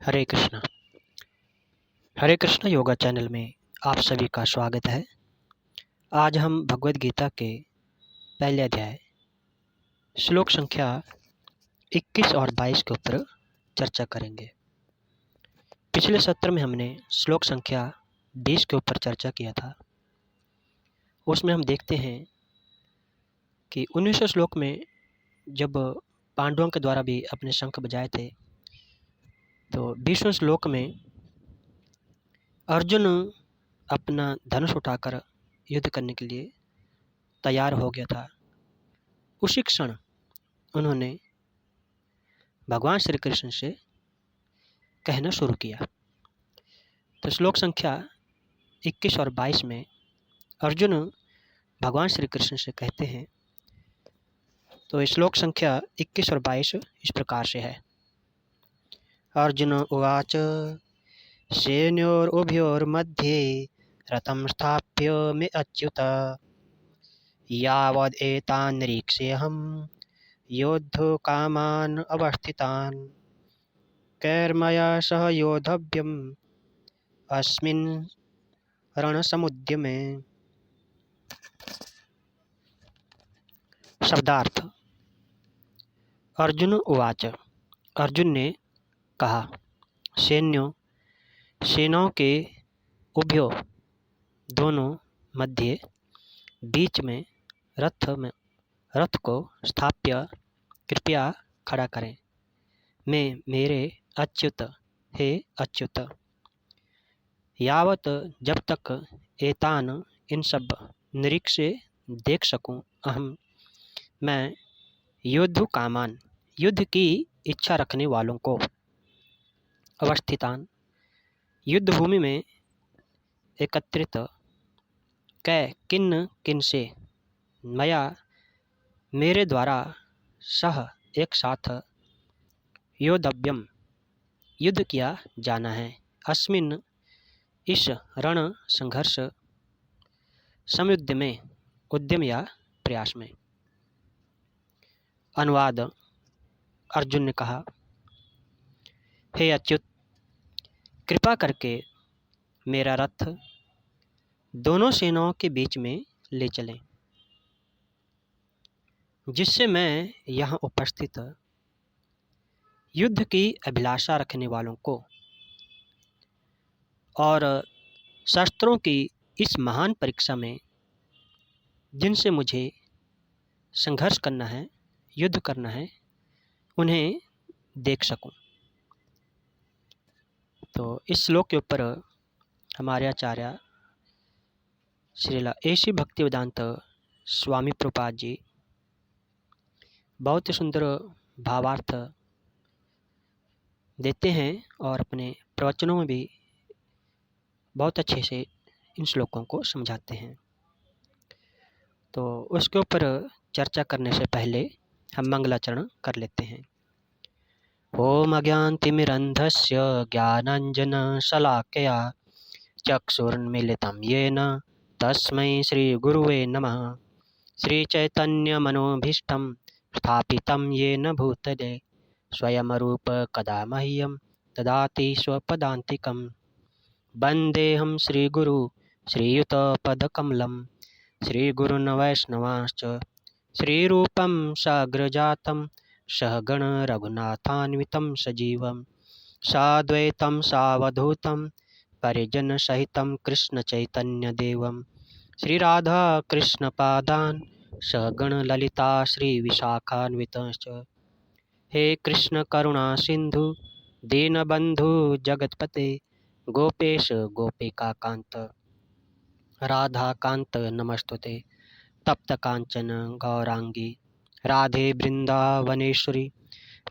हरे कृष्णा। हरे Krishna yoga channel में आप सभी का स्वागत है। आज हम भगवद गीता के पहले अध्याय श्लोक संख्या 21 और 22 के ऊपर चर्चा करेंगे। पिछले सत्र में हमने श्लोक संख्या 20 के ऊपर चर्चा किया था। उसमें हम देखते हैं कि 19वें श्लोक में जब पांडवों के द्वारा भी अपने शंख बजाए थे, तो 20वें श्लोक में अर्जुन अपना धनुष उठाकर युद्ध करने के लिए तैयार हो गया था। उसी क्षण उन्होंने भगवान श्री कृष्ण से कहना शुरू किया। तो श्लोक संख्या 21 और 22 में अर्जुन भगवान श्री कृष्ण से कहते हैं। तो श्लोक संख्या 21 और 22 इस प्रकार से है। अर्जुन उवाच सेनयोरुभयोर्मध्ये रथं स्थाप्य मे अच्युत यावदेतान् निरीक्ष्येऽहं योद्धुकामान् अवस्थितान् कैर्मया सह योद्धव्यम् अस्मिन् रणसमुद्यमे। शब्दार्थ। अर्जुन उवाच, अर्जुन ने कहा, सेनाओं के उभयों दोनों मध्य बीच में रथ को स्थाप्य कृपया खड़ा करें। मैं मेरे अच्युत हे अच्युत, यावत जब तक एतान इन सब निरीक्ष्य देख सकूं अहम मैं योद्धु कामान युद्ध की इच्छा रखने वालों को अवस्थितान युद्ध भूमि में एकत्रित किन से मया मेरे द्वारा सह एक साथ योद्धव्यम युद्ध किया जाना है। अस्मिन इस रण संघर्ष समुद्र में उद्यम या प्रयास में। अनुवाद। अर्जुन ने कहा, हे अच्युत, कृपा करके मेरा रथ दोनों सेनाओं के बीच में ले चलें, जिससे मैं यहाँ उपस्थित युद्ध की अभिलाषा रखने वालों को और शस्त्रों की इस महान परीक्षा में जिनसे मुझे संघर्ष करना है, युद्ध करना है, उन्हें देख सकूं। तो इस श्लोक के ऊपर हमारे आचार्य श्रील एसी भक्तिवेदांत स्वामी प्रभुपाद जी बहुत ही सुंदर भावार्थ देते हैं और अपने प्रवचनों में भी बहुत अच्छे से इन श्लोकों को समझाते हैं। तो उसके ऊपर चर्चा करने से पहले हम मंगलाचरण कर लेते हैं। ओम अज्ञानतिमिरन्धस्य ज्ञानाञ्जनशलाकया चक्षुरुन्मीलितं येन तस्मै श्रीगुरुवे नमः। श्रीचैतन्यमनोभीष्टं स्थापितं येन भूतले स्वयं रूप कदा मह्यं ददाति स्वपदान्तिकं। वन्देऽहं श्रीगुरु श्रीयुतपदकमलं श्रीगुरून् वैष्णवांश्च श्रीरूपं साग्रजातं सहगण रघुनाथान्वितं सजीवं साद्वैतं सावधूतं परिजनसहितं कृष्णचैतन्यदेवं श्रीराधा कृष्णपादान् सहगण ललिता श्रीविशाखान्वितंश्च। हे कृष्ण करुणा सिंधु दीनबंधु जगतपते गोपेश गोपिका कांत राधा कांत नमस्तुते। तप्त कांचन गौरांगी राधे वृंदावनेश्वरी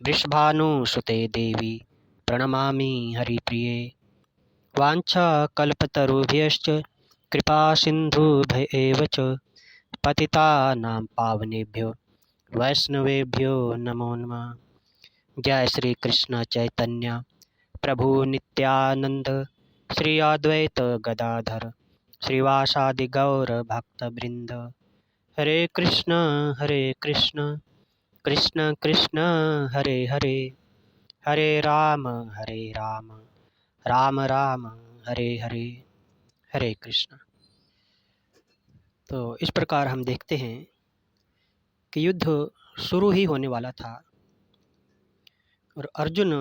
वृषभानुसुते देवी प्रणमामि हरिप्रिये। वाञ्छा कल्पतरुभ्यश्च कृपा सिन्धुभ्य एव च पतितानां पावनेभ्यो वैष्णवेभ्यो नमो नमः। जय श्री कृष्ण चैतन्य प्रभु नित्यानंद श्री अद्वैत गदाधर श्रीवासादि गौर भक्तवृंद। हरे कृष्ण कृष्ण कृष्ण हरे हरे हरे राम राम राम हरे हरे, हरे कृष्ण। तो इस प्रकार हम देखते हैं कि युद्ध शुरू ही होने वाला था और अर्जुन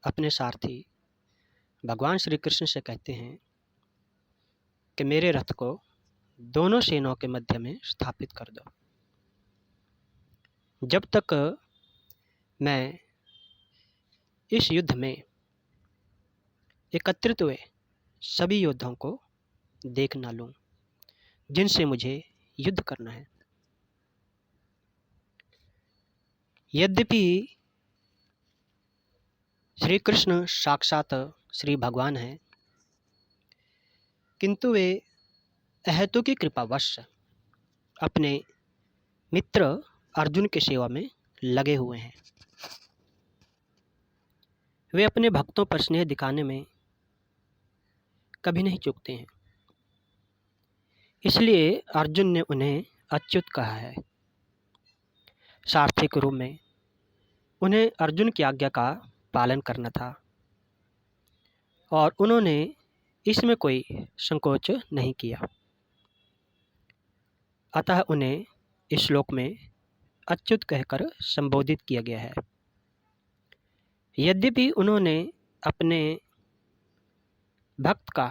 अपने सारथी भगवान श्री कृष्ण से कहते हैं कि मेरे रथ को दोनों सेनाओं के मध्य में स्थापित कर दो। जब तक मैं इस युद्ध में एकत्रित हुए सभी योद्धाओं को देख ना लूं जिनसे मुझे युद्ध करना है। यद्यपि श्री कृष्ण साक्षात श्री भगवान हैं, किंतु वे अहेतु की कृपावश अपने मित्र अर्जुन की सेवा में लगे हुए हैं। वे अपने भक्तों पर स्नेह दिखाने में कभी नहीं चूकते हैं। इसलिए अर्जुन ने उन्हें अच्युत कहा है। सारथी के रूप में उन्हें अर्जुन की आज्ञा का पालन करना था और उन्होंने इसमें कोई संकोच नहीं किया। अतः उन्हें इस श्लोक में अच्युत कहकर संबोधित किया गया है। यद्यपि उन्होंने अपने भक्त का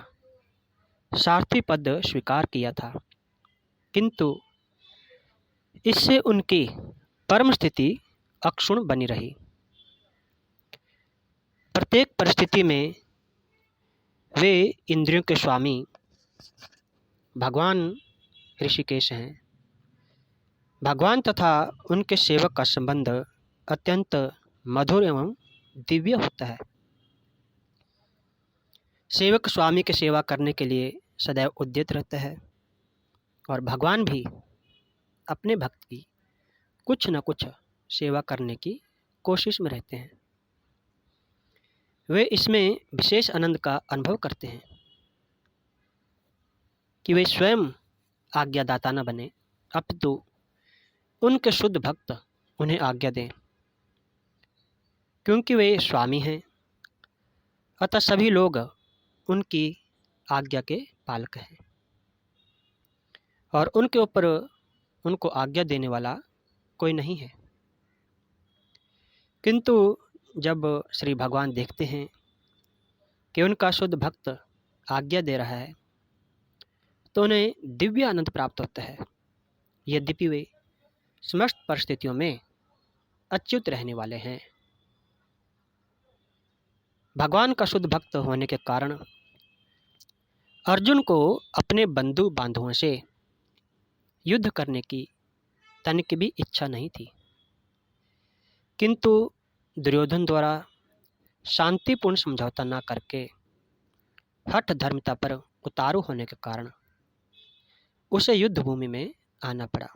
सारथी पद स्वीकार किया था, किंतु इससे उनकी परम स्थिति अक्षुण्ण बनी रही। प्रत्येक परिस्थिति में वे इंद्रियों के स्वामी भगवान ऋषिकेश हैं। भगवान तथा उनके सेवक का संबंध अत्यंत मधुर एवं दिव्य होता है। सेवक स्वामी की सेवा करने के लिए सदैव उद्यत रहता है और भगवान भी अपने भक्त की कुछ न कुछ सेवा करने की कोशिश में रहते हैं। वे इसमें विशेष आनंद का अनुभव करते हैं कि वे स्वयं आज्ञादाता न बने, अपितु उनके शुद्ध भक्त उन्हें आज्ञा दें। क्योंकि वे स्वामी हैं, अतः सभी लोग उनकी आज्ञा के पालक हैं और उनके ऊपर उनको आज्ञा देने वाला कोई नहीं है। किंतु जब श्री भगवान देखते हैं कि उनका शुद्ध भक्त आज्ञा दे रहा है तो उन्हें दिव्य आनंद प्राप्त होता है। यद्यपि वे समस्त परिस्थितियों में अच्युत रहने वाले हैं। भगवान का शुद्ध भक्त होने के कारण अर्जुन को अपने बंधु बांधवों से युद्ध करने की तनिक भी इच्छा नहीं थी, किंतु दुर्योधन द्वारा शांतिपूर्ण समझौता न करके हठ धर्मता पर उतारू होने के कारण उसे युद्ध भूमि में आना पड़ा।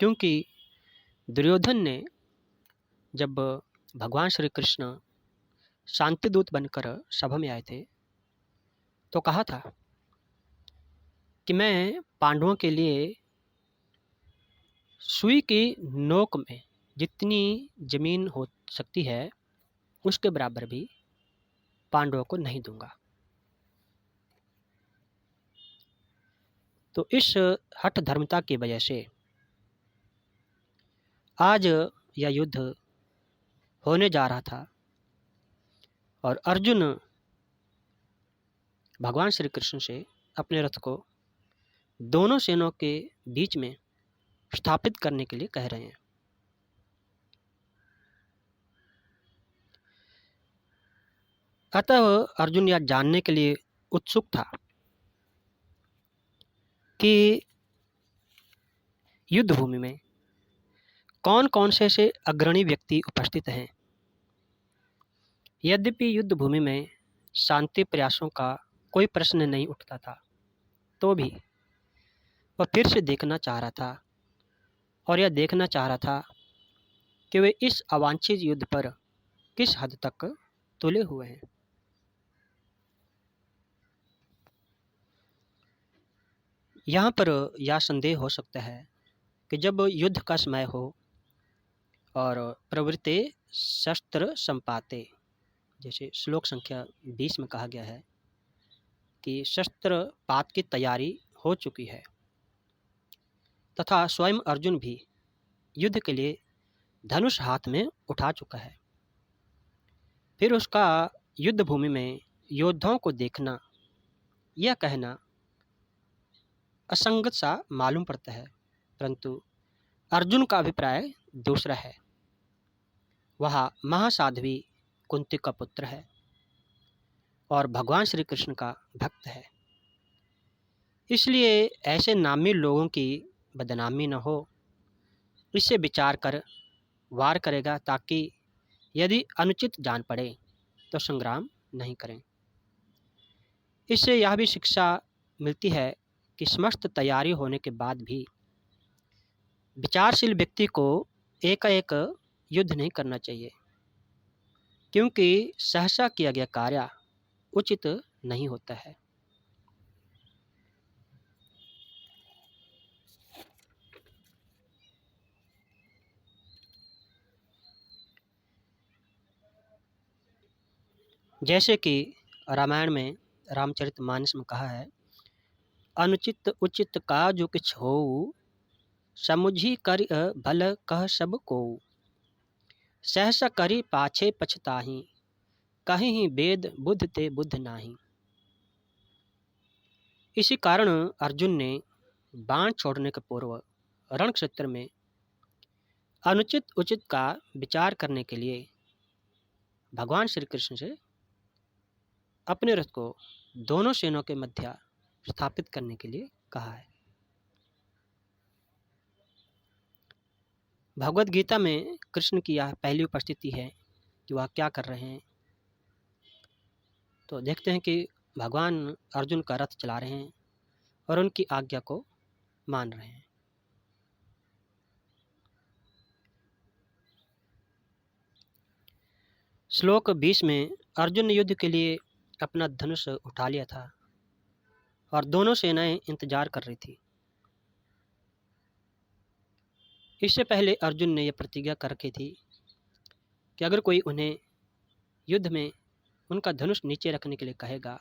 क्योंकि दुर्योधन ने जब भगवान श्री कृष्ण शांतिदूत बनकर सभा में आए थे तो कहा था कि मैं पांडवों के लिए सुई की नोक में जितनी जमीन हो सकती है उसके बराबर भी पांडवों को नहीं दूंगा। तो इस हठ धर्मता की वजह से आज यह युद्ध होने जा रहा था और अर्जुन भगवान श्री कृष्ण से अपने रथ को दोनों सेनाओं के बीच में स्थापित करने के लिए कह रहे हैं। अतः अर्जुन यह जानने के लिए उत्सुक था कि युद्ध भूमि में कौन कौन से ऐसे अग्रणी व्यक्ति उपस्थित हैं। यद्यपि युद्ध भूमि में शांति प्रयासों का कोई प्रश्न नहीं उठता था, तो भी वह फिर से देखना चाह रहा था और यह देखना चाह रहा था कि वे इस अवांछित युद्ध पर किस हद तक तुले हुए हैं। यहाँ पर यह संदेह हो सकता है कि जब युद्ध का समय हो और प्रवृत्ति शस्त्र संपाते, जैसे श्लोक संख्या 20 में कहा गया है कि शस्त्र पात की तैयारी हो चुकी है तथा स्वयं अर्जुन भी युद्ध के लिए धनुष हाथ में उठा चुका है। फिर उसका युद्ध भूमि में योद्धाओं को देखना, यह कहना असंगत सा मालूम पड़ता है। परंतु अर्जुन का अभिप्राय दूसरा है। वह महासाध्वी कुंती का पुत्र है और भगवान श्री कृष्ण का भक्त है। इसलिए ऐसे नामी लोगों की बदनामी न हो, इससे विचार कर वार करेगा, ताकि यदि अनुचित जान पड़े तो संग्राम नहीं करें। इससे यह भी शिक्षा मिलती है कि समस्त तैयारी होने के बाद भी विचारशील व्यक्ति को एकाएक युद्ध नहीं करना चाहिए, क्योंकि सहसा किया गया कार्य उचित नहीं होता है। जैसे कि रामायण में रामचरितमानस में कहा है, अनुचित उचित का जो किछ हो, समुझी कर भल कह सब को, सहसा करी पाछे पछताही, कहीं वेद बुद्ध ते बुद्ध नाही। इसी कारण अर्जुन ने बाण छोड़ने के पूर्व रण क्षेत्र में अनुचित उचित का विचार करने के लिए भगवान श्री कृष्ण से अपने रथ को दोनों सेनों के मध्य स्थापित करने के लिए कहा है। भगवत गीता में कृष्ण की यह पहली उपस्थिति है कि वह क्या कर रहे हैं। तो देखते हैं कि भगवान अर्जुन का रथ चला रहे हैं और उनकी आज्ञा को मान रहे हैं। श्लोक 20 में अर्जुन ने युद्ध के लिए अपना धनुष उठा लिया था और दोनों सेनाएं इंतजार कर रही थी। इससे पहले अर्जुन ने यह प्रतिज्ञा कर रखी थी कि अगर कोई उन्हें युद्ध में उनका धनुष नीचे रखने के लिए कहेगा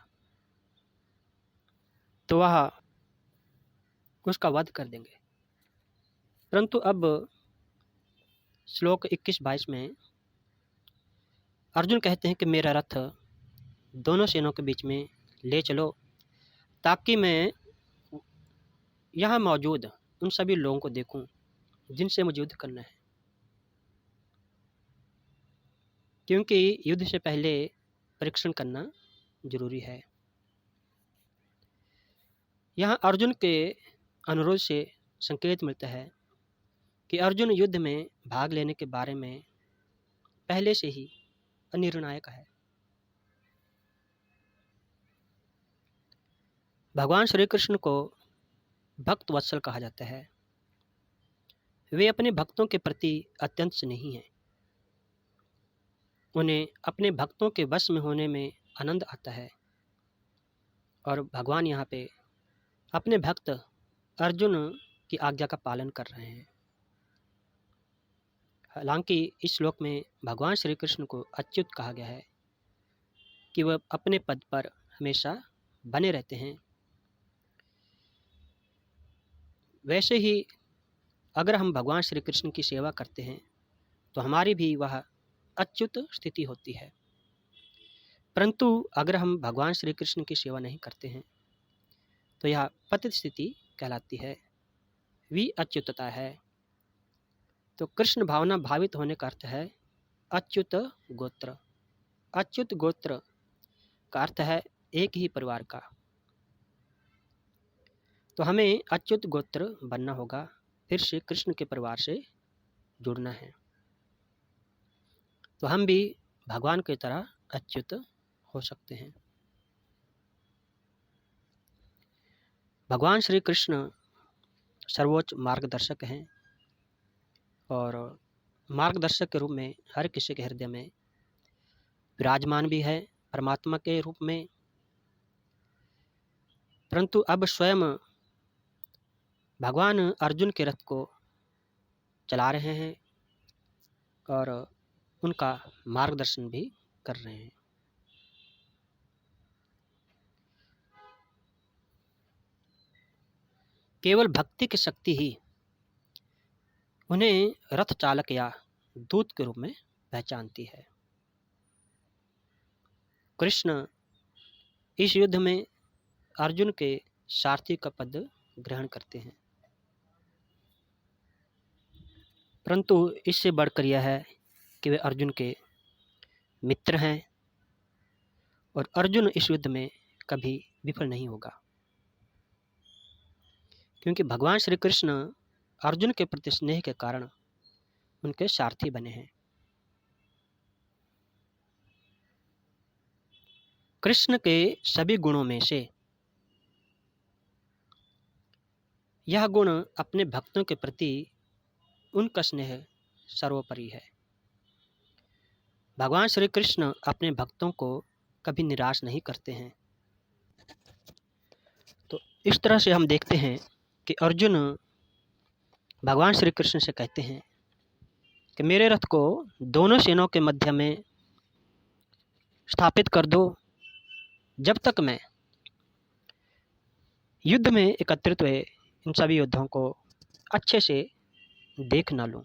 तो वह उसका वध कर देंगे। परंतु अब श्लोक 21-22 में अर्जुन कहते हैं कि मेरा रथ दोनों सेनों के बीच में ले चलो, ताकि मैं यहाँ मौजूद उन सभी लोगों को देखूं जिनसे मुझे युद्ध करना है, क्योंकि युद्ध से पहले परीक्षण करना जरूरी है। यहाँ अर्जुन के अनुरोध से संकेत मिलता है कि अर्जुन युद्ध में भाग लेने के बारे में पहले से ही अनिर्णायक है। भगवान श्री कृष्ण को भक्त वत्सल कहा जाता है। वे अपने भक्तों के प्रति अत्यंत स्नेही हैं। उन्हें अपने भक्तों के वश में होने में आनंद आता है और भगवान यहाँ पे अपने भक्त अर्जुन की आज्ञा का पालन कर रहे हैं। हालांकि इस श्लोक में भगवान श्री कृष्ण को अच्युत कहा गया है कि वह अपने पद पर हमेशा बने रहते हैं। वैसे ही अगर हम भगवान श्री कृष्ण की सेवा करते हैं तो हमारी भी वह अच्युत स्थिति होती है। परंतु अगर हम भगवान श्री कृष्ण की सेवा नहीं करते हैं तो यह पतित स्थिति कहलाती है, वी अच्युतता है। तो कृष्ण भावना भावित होने का अर्थ है अच्युत गोत्र। अच्युत गोत्र का अर्थ है एक ही परिवार का। तो हमें अच्युत गोत्र बनना होगा, फिर से कृष्ण के परिवार से जुड़ना है, तो हम भी भगवान की तरह अच्युत हो सकते हैं। भगवान श्री कृष्ण सर्वोच्च मार्गदर्शक हैं और मार्गदर्शक के रूप में हर किसी के हृदय में विराजमान भी है परमात्मा के रूप में। परंतु अब स्वयं भगवान अर्जुन के रथ को चला रहे हैं और उनका मार्गदर्शन भी कर रहे हैं। केवल भक्ति की शक्ति ही उन्हें रथ चालक या दूत के रूप में पहचानती है। कृष्ण इस युद्ध में अर्जुन के सारथी का पद ग्रहण करते हैं, परंतु इससे बढ़कर यह है कि वे अर्जुन के मित्र हैं और अर्जुन इस युद्ध में कभी विफल नहीं होगा, क्योंकि भगवान श्री कृष्ण अर्जुन के प्रति स्नेह के कारण उनके सारथी बने हैं। कृष्ण के सभी गुणों में से यह गुण अपने भक्तों के प्रति उनका स्नेह सर्वोपरि है। भगवान श्री कृष्ण अपने भक्तों को कभी निराश नहीं करते हैं। तो इस तरह से हम देखते हैं कि अर्जुन भगवान श्री कृष्ण से कहते हैं कि मेरे रथ को दोनों सेनाओं के मध्य में स्थापित कर दो, जब तक मैं युद्ध में एकत्रित हुए इन सभी योद्धाओं को अच्छे से देख ना लूं।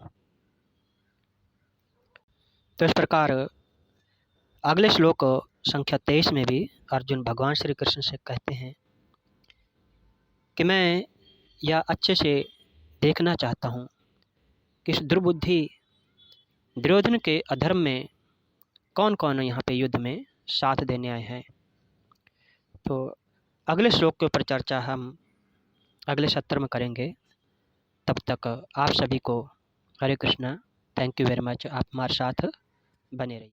तो इस प्रकार अगले श्लोक संख्या 23 में भी अर्जुन भगवान श्री कृष्ण से कहते हैं कि मैं यह अच्छे से देखना चाहता हूँ कि इस दुर्बुद्धि दुर्योधन के अधर्म में कौन कौन यहाँ पे युद्ध में साथ देने आए हैं। तो अगले श्लोक के ऊपर चर्चा हम अगले सत्र में करेंगे। तब तक आप सभी को Hare Krishna. Thank you very much. आप हमारे साथ बने रहिए।